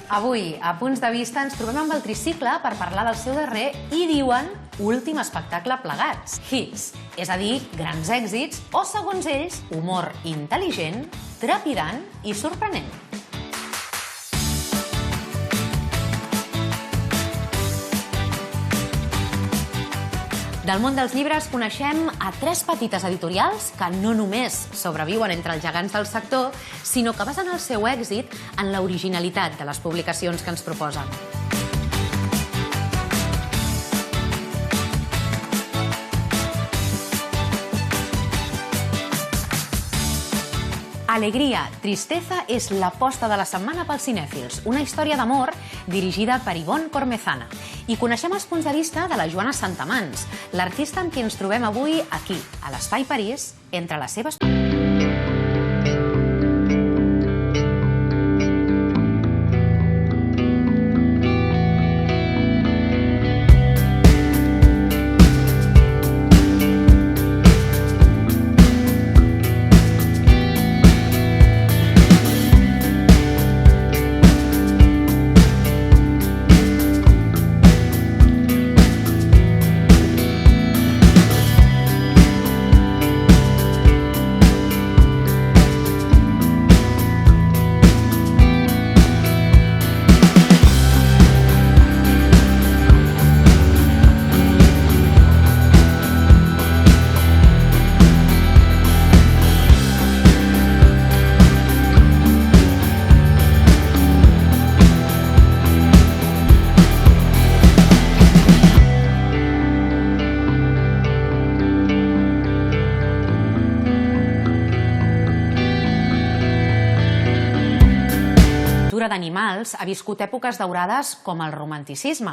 Avui, a Punts de Vista, ens trobem amb el Tricicle per parlar del seu darrer i diuen últim espectacle plegats. Hits, és a dir, grans èxits o, segons ells, humor intel·ligent, trepidant i sorprenent. Del món dels llibres coneixem a 3 petites editorials que no només sobreviuen entre els gegants del sector, sinó que basen el seu èxit en l'originalitat de les publicacions que ens proposen. Alegria, tristeza és l'aposta de la setmana pels cinèfils, una història d'amor dirigida per Ivonne Cormezana. I coneixem els punts de vista de la Joana Santamans, l'artista amb qui ens trobem avui aquí, a l'Espai París, entre les seves... d'animals ha viscut èpoques daurades com el romanticisme.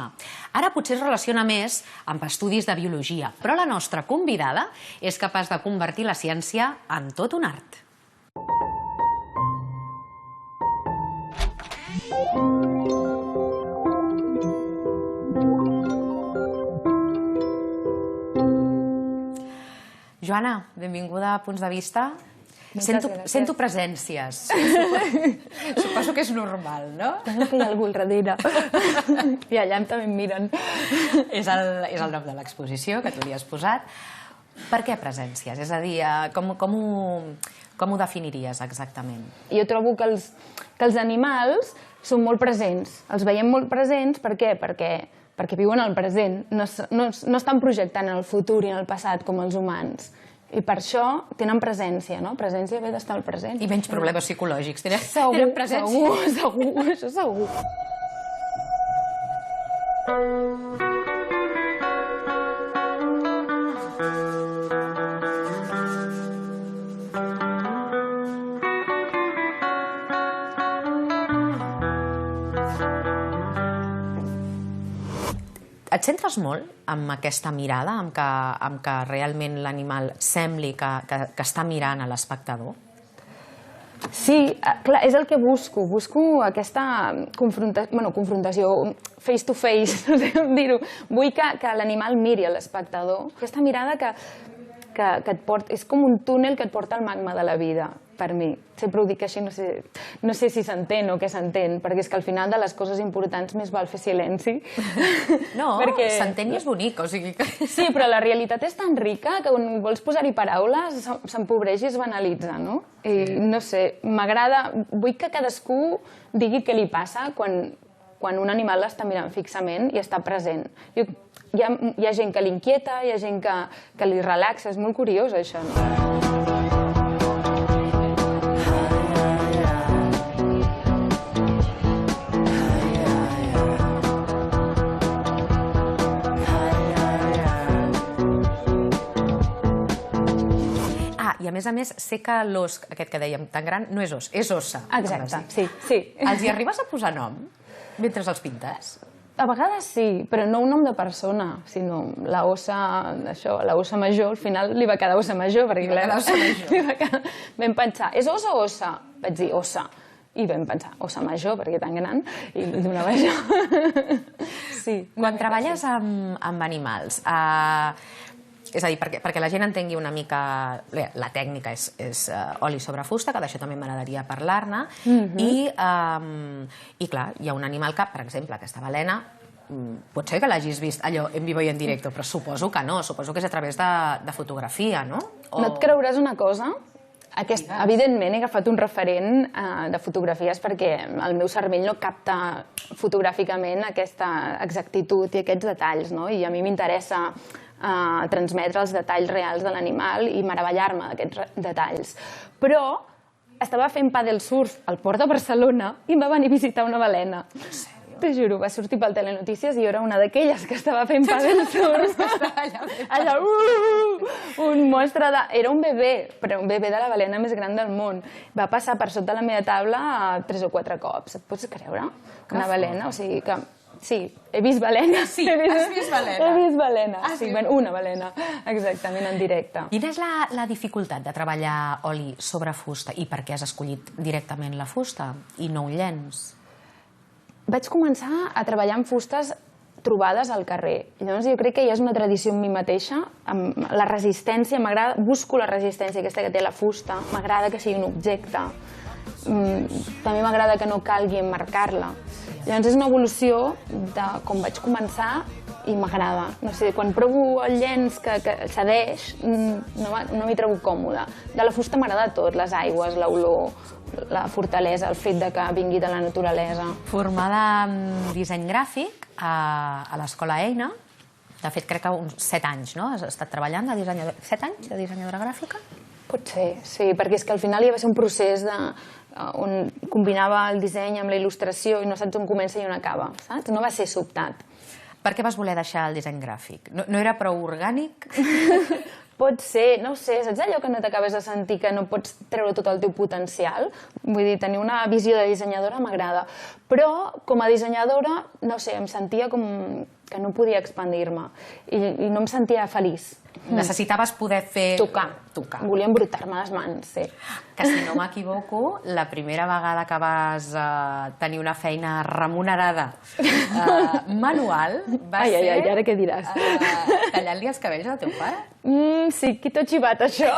Ara potser es relaciona més amb estudis de biologia, però la nostra convidada és capaç de convertir la ciència en tot un art. Joana, benvinguda a Punts de Vista. Sento presències. Suposo que és normal, no? Sembla que hi ha algú al darrere. I allà també em miren. És el nom de l'exposició que tu li has posat. Per què presències? És a dir, com ho definiries exactament? Jo trobo que els animals són molt presents. Els veiem molt presents, per què? Perquè viuen el present. No estan projectant en el futur i en el passat com els humans. I per això tenen presència, no? Presència ve d'estar al present. I menys problemes psicològics. Segur, això segur. Et centres molt amb aquesta mirada, amb que realment l'animal sembli que està mirant a l'espectador? Sí, clar, és el que busco. Busco aquesta confrontació, face to face, no sé com dir-ho. Vull que l'animal miri a l'espectador. Aquesta mirada que et porta... És com un túnel que et porta al magma de la vida, per mi. Sempre ho dic així, no sé si s'entén o què s'entén, perquè és que al final de les coses importants més val fer silenci. No, s'entén i és bonic, o sigui que... Sí, però la realitat és tan rica que quan vols posar-hi paraules s'empobreix i es banalitza, no? I no sé, m'agrada... Vull que cadascú digui què li passa quan un animal l'està mirant fixament i està present. Hi ha gent que l'inquieta, hi ha gent que li relaxa, és molt curiós això, no? I a més, sé que l'os, aquest que dèiem tan gran, no és os, és ossa. Exacte, sí. Els hi arribes a posar nom mentre els pintes? A vegades sí, però no un nom de persona, sinó la ossa major, al final li va quedar ossa major, perquè vam pensar, és ossa o ossa? Vaig dir ossa. I vam pensar, ossa major, perquè tan gran, i donava això. Quan treballes amb animals, És a dir, perquè la gent entengui una mica... La tècnica és oli sobre fusta, que d'això també m'agradaria parlar-ne, i clar, hi ha un animal que, per exemple, aquesta balena, pot ser que l'hagis vist allò en vivo i en directe, però suposo que no, suposo que és a través de fotografia, no? No et creuràs una cosa? Evidentment he agafat un referent de fotografies perquè el meu cervell no capta fotogràficament aquesta exactitud i aquests detalls, no? I a mi m'interessa transmetre els detalls reals de l'animal i meravellar-me d'aquests detalls. Però estava fent pàdel surf al port de Barcelona i em va venir a visitar una balena. T'ho juro, va sortir pel Telenotícies i jo era una d'aquelles que estava fent pàdel surf. Allà, un monstre de... Era un bebè, però un bebè de la balena més gran del món. Va passar per sota la meva taula 3 o 4 cops. Et pots creure? Una balena, o sigui que... Sí, he vist balena. Sí, has vist balena. He vist balena, sí, una balena, exactament, en directe. Quina és la dificultat de treballar oli sobre fusta i per què has escollit directament la fusta i no un llenç? Vaig començar a treballar amb fustes trobades al carrer. Llavors jo crec que ja és una tradició en mi mateixa, amb la resistència, busco la resistència aquesta que té la fusta, m'agrada que sigui un objecte, també m'agrada que no calgui emmarcar-la. Llavors és una evolució de com vaig començar i m'agrada. No sé, quan provo el llenç que cedeix, no m'hi trobo còmoda. De la fusta m'agrada tot, les aigües, l'olor, la fortalesa, el fet que vingui de la naturalesa. Formada en disseny gràfic a l'Escola Eina, de fet crec que uns 7 anys, no? Has estat treballant de dissenyadora... 7 anys de dissenyadora gràfica? Pot ser, sí, perquè és que al final hi va ser un procés on combinava el disseny amb la il·lustració i no saps on comença i on acaba, saps? No va ser sobtat. Per què vas voler deixar el disseny gràfic? No era prou orgànic? Pot ser, no ho sé, saps allò que no t'acabes de sentir que no pots treure tot el teu potencial? Vull dir, tenir una visió de dissenyadora m'agrada. Però, com a dissenyadora, no sé, em sentia com que no podia expandir-me i no em sentia feliç. Necessitaves poder fer... Tocar. Volia embrutar-me les mans, sí. Que si no m'equivoco, la primera vegada que vas tenir una feina remunerada manual va ser... Ai, ara què diràs? Tallant-li els cabells al teu pare? Sí, quito xivat, això.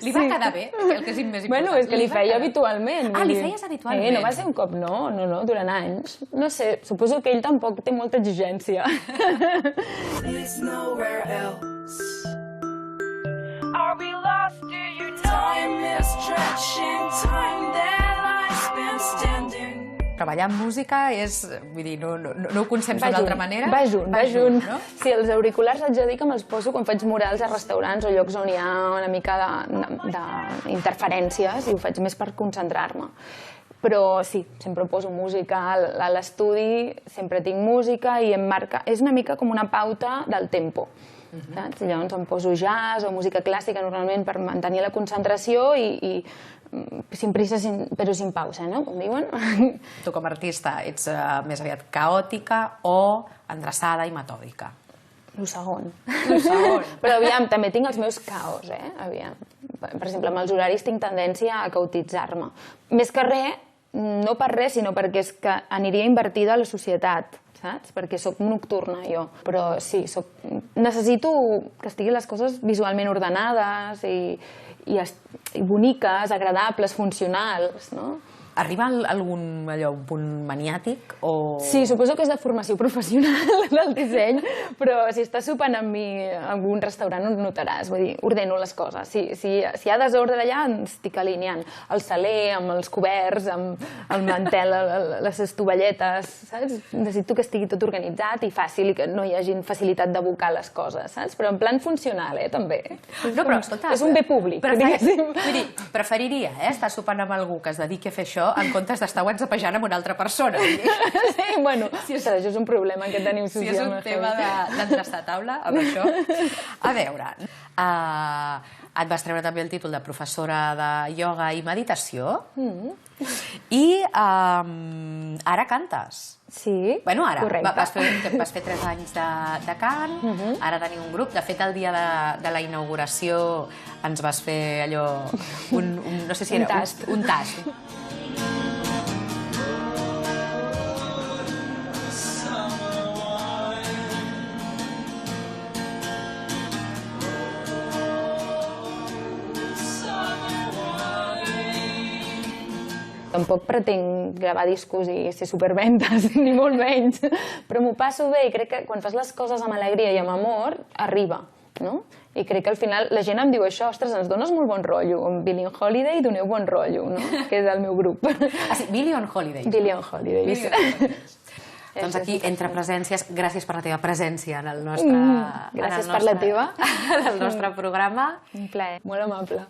Li va quedar bé, el que és més important. Bueno, és que li feia habitualment. Ah, li feies habitualment? No va ser un cop, no, durant anys. No sé, suposo que ell tampoc té molta exigència. There's nowhere else. Are we lost? Do you know? Time is stretching, time that I spent standing. Treballar amb música és, vull dir, no ho conceps d'una altra manera? Va junt. No? Sí, els auriculars haig de dir que me'ls poso quan faig murals a restaurants o llocs on hi ha una mica d'interferències i ho faig més per concentrar-me. Però sí, sempre poso música a l'estudi, sempre tinc música i em marca... És una mica com una pauta del tempo. Llavors em poso jazz o música clàssica normalment per mantenir la concentració i sin prisa però sin pausa, no? Com diuen. Tu com a artista ets més aviat caòtica o endreçada i metòdica? El segon. Però aviam, també tinc els meus caos, aviam. Per exemple, amb els horaris tinc tendència a caotitzar-me. Més que res, no per res, sinó perquè és que aniria invertida a la societat, saps? Perquè soc nocturna, jo. Però sí, necessito que estiguin les coses visualment ordenades i boniques, agradables, funcionals, no? Arriba algun punt maniàtic o...? Sí, suposo que és de formació professional del disseny, però si estàs sopant amb mi en algun restaurant ho notaràs, vull dir, ordeno les coses. Si hi ha desordre allà, estic alineant el saler amb els coberts, amb el mantel, les estovalletes, saps? Necessito que estigui tot organitzat i fàcil i que no hi hagi facilitat d'abocar les coses, saps? Però en plan funcional, també. No, però escolta... És un bé públic, diguéssim. Vull dir, preferiria estar sopant amb algú que es dediqui a fer això en comptes d'estar whatsappejant amb una altra persona. Sí, bueno, això és un problema que tenim social. Si és un tema d'endreçar taula, amb això. A veure, et vas treure també el títol de professora de ioga i meditació i ara cantes. Sí, correcte. Vas fer 3 anys de cant, ara teniu un grup. De fet, el dia de la inauguració ens vas fer allò, no sé si era un tast. Tampoc pretenc gravar discos i ser superventes, ni molt menys, però m'ho passo bé i crec que quan fas les coses amb alegria i amb amor, arriba, no? I crec que al final la gent em diu això, ostres, ens dones molt bon rotllo, amb Billie Holiday doneu bon rotllo, no? Que és el meu grup. Ah, sí, Billie Holiday. Billie Holiday. Doncs aquí, entre presències, gràcies per la teva presència en el nostre... Gràcies per la teva. En el nostre programa. Un plaer, molt amable.